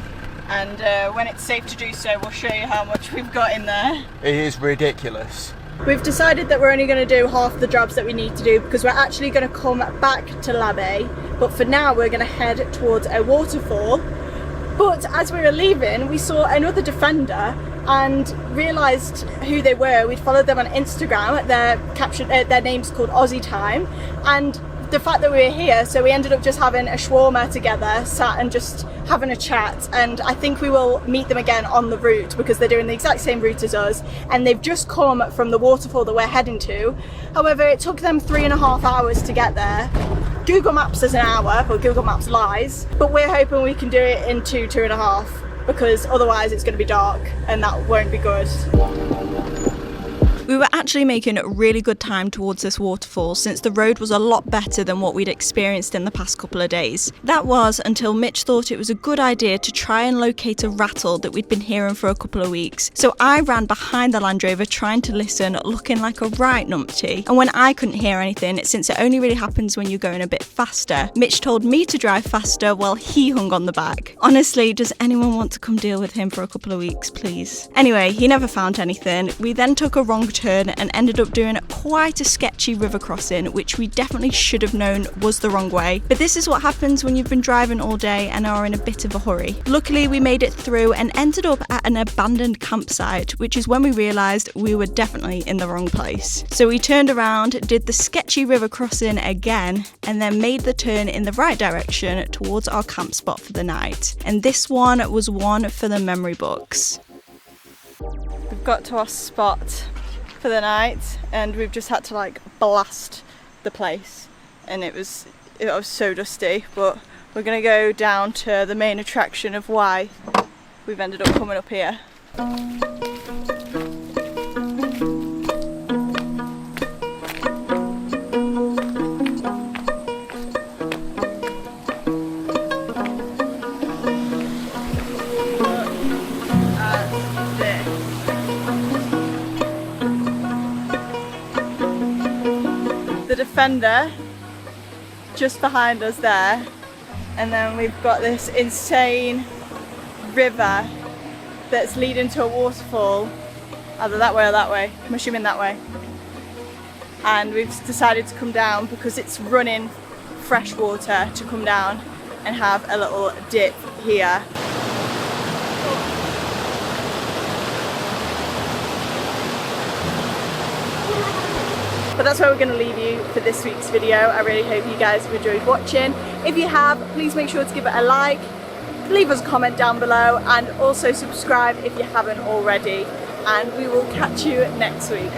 and when it's safe to do so, we'll show you how much we've got in there. It is ridiculous. We've decided that we're only going to do half the jobs that we need to do because we're actually going to come back to Labé, but for now we're going to head towards a waterfall. But as we were leaving, we saw another Defender and realised who they were. We'd followed them on Instagram. Their name's called Aussie Time, and the fact that we were here, so we ended up just having a shawarma together, sat and just having a chat, and I think we will meet them again on the route because they're doing the exact same route as us, and they've just come from the waterfall that we're heading to. However, it took them 3.5 hours to get there. Google Maps says an hour, but Google Maps lies, but we're hoping we can do it in 2.5, because otherwise it's going to be dark and that won't be good. We were actually making really good time towards this waterfall since the road was a lot better than what we'd experienced in the past couple of days. That was until Mitch thought it was a good idea to try and locate a rattle that we'd been hearing for a couple of weeks. So I ran behind the Land Rover trying to listen, looking like a right numpty. And when I couldn't hear anything, since it only really happens when you're going a bit faster, Mitch told me to drive faster while he hung on the back. Honestly, does anyone want to come deal with him for a couple of weeks, please? Anyway, he never found anything. We then took a wrong turn and ended up doing quite a sketchy river crossing, which we definitely should have known was the wrong way. But this is what happens when you've been driving all day and are in a bit of a hurry. Luckily, we made it through and ended up at an abandoned campsite, which is when we realised we were definitely in the wrong place. So we turned around, did the sketchy river crossing again, and then made the turn in the right direction towards our camp spot for the night. And this one was one for the memory books. We've got to our spot for the night and we've just had to like blast the place, and it was so dusty, but we're gonna go down to the main attraction of why we've ended up coming up here. The Defender just behind us there, and then we've got this insane river that's leading to a waterfall, either that way or that way. I'm assuming that way. And we've decided to come down because it's running fresh water, to come down and have a little dip here. But that's where we're going to leave you for this week's video. I really hope you guys have enjoyed watching. If you have, please make sure to give it a like, leave us a comment down below, and also subscribe if you haven't already. And we will catch you next week.